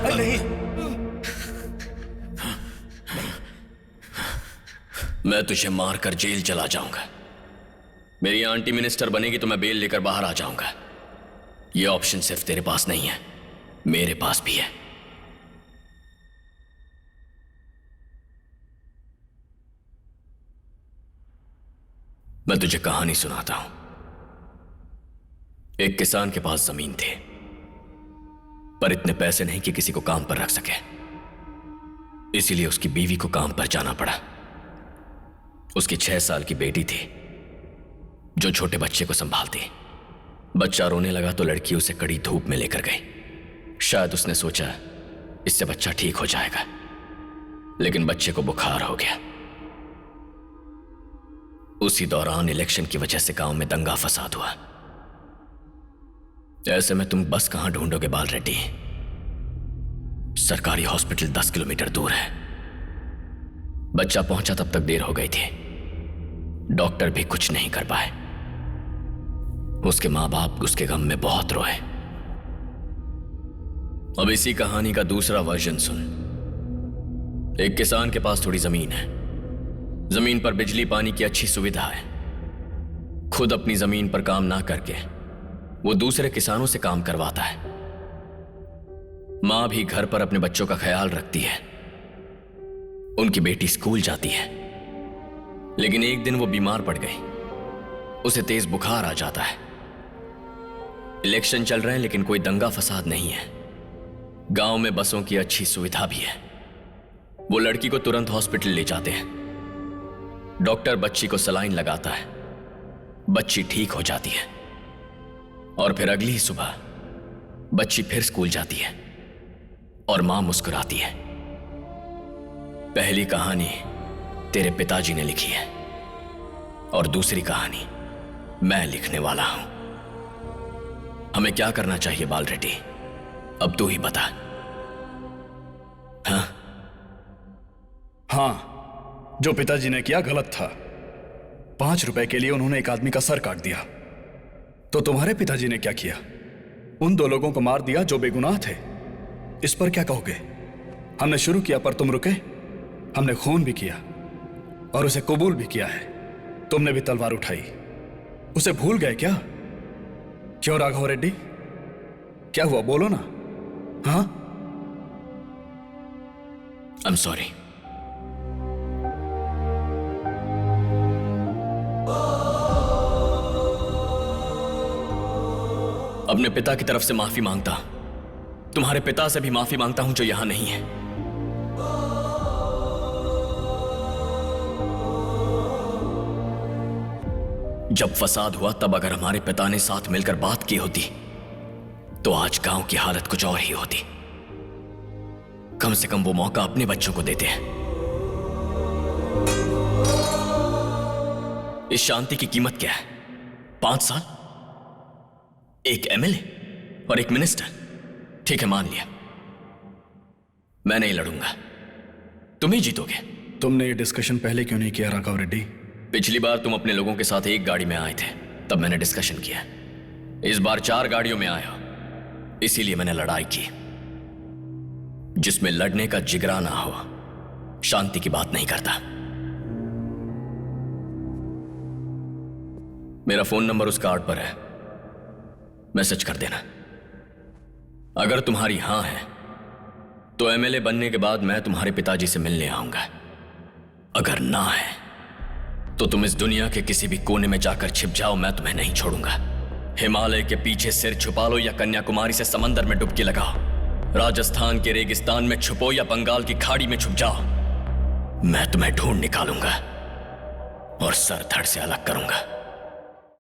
नहीं, मैं तुझे मारकर जेल चला जाऊंगा। मेरी आंटी मिनिस्टर बनेगी तो मैं बेल लेकर बाहर आ जाऊंगा। यह ऑप्शन सिर्फ तेरे पास नहीं है, मेरे पास भी है। मैं तुझे कहानी सुनाता हूं। एक किसान के पास जमीन थी, पर इतने पैसे नहीं कि किसी को काम पर रख सके। इसीलिए उसकी बीवी को काम पर जाना पड़ा। उसकी 6 साल की बेटी थी जो छोटे बच्चे को संभालती। बच्चा रोने लगा तो लड़की उसे कड़ी धूप में लेकर गई। शायद उसने सोचा इससे बच्चा ठीक हो जाएगा, लेकिन बच्चे को बुखार हो गया। उसी दौरान इलेक्शन की वजह से गांव में दंगा फसाद हुआ। ऐसे में तुम बस कहां ढूंढोगे बाल रेड्डी? सरकारी हॉस्पिटल 10 किलोमीटर दूर है। बच्चा पहुंचा तब तक देर हो गई थी। डॉक्टर भी कुछ नहीं कर पाए। उसके मां बाप उसके गम में बहुत रोए। अब इसी कहानी का दूसरा वर्जन सुन। एक किसान के पास थोड़ी जमीन है। जमीन पर बिजली पानी की अच्छी सुविधा है। खुद अपनी जमीन पर काम ना करके वो दूसरे किसानों से काम करवाता है। मां भी घर पर अपने बच्चों का ख्याल रखती है। उनकी बेटी स्कूल जाती है, लेकिन एक दिन वो बीमार पड़ गई। उसे तेज बुखार आ जाता है। इलेक्शन चल रहे हैं लेकिन कोई दंगा फसाद नहीं है। गांव में बसों की अच्छी सुविधा भी है। वो लड़की को तुरंत हॉस्पिटल ले जाते हैं। डॉक्टर बच्ची को सलाइन लगाता है। बच्ची ठीक हो जाती है और फिर अगली ही सुबह बच्ची फिर स्कूल जाती है और मां मुस्कुराती है। पहली कहानी तेरे पिताजी ने लिखी है और दूसरी कहानी मैं लिखने वाला हूं। हमें क्या करना चाहिए बाल रेड्डी? अब तू ही बता। हाँ, जो पिताजी ने किया गलत था। 5 रुपए के लिए उन्होंने एक आदमी का सर काट दिया। तो तुम्हारे पिताजी ने क्या किया? उन 2 लोगों को मार दिया जो बेगुनाह थे। इस पर क्या कहोगे? हमने शुरू किया पर तुम रुके। हमने खून भी किया और उसे कबूल भी किया है। तुमने भी तलवार उठाई। उसे भूल गए क्या? क्यों राघव रेड्डी, क्या हुआ? बोलो ना। हाँ, आई एम सॉरी। अपने पिता की तरफ से माफी मांगता हूं। तुम्हारे पिता से भी माफी मांगता हूं जो यहां नहीं है। जब फसाद हुआ तब अगर हमारे पिता ने साथ मिलकर बात की होती तो आज गांव की हालत कुछ और ही होती। कम से कम वो मौका अपने बच्चों को देते हैं। इस शांति की कीमत क्या है? 5 साल, एक एमएलए और एक मिनिस्टर। ठीक है, मान लिया। मैं नहीं लड़ूंगा, तुम ही जीतोगे। तुमने ये डिस्कशन पहले क्यों नहीं किया राघव रेड्डी? पिछली बार तुम अपने लोगों के साथ एक गाड़ी में आए थे, तब मैंने डिस्कशन किया। इस बार 4 गाड़ियों में आए हो, इसीलिए मैंने लड़ाई की। जिसमें लड़ने का जिगरा ना हो, शांति की बात नहीं करता। मेरा फोन नंबर उस कार्ड पर है, मैसेज कर देना। अगर तुम्हारी हां है तो एमएलए बनने के बाद मैं तुम्हारे पिताजी से मिलने आऊंगा। अगर ना है तो तुम इस दुनिया के किसी भी कोने में जाकर छिप जाओ, मैं तुम्हें नहीं छोड़ूंगा। हिमालय के पीछे सिर छुपा लो या कन्याकुमारी से समंदर में डुबकी लगाओ, राजस्थान के रेगिस्तान में छुपो या बंगाल की खाड़ी में छुप जाओ, मैं तुम्हें ढूंढ निकालूंगा और सर धड़ से अलग करूंगा।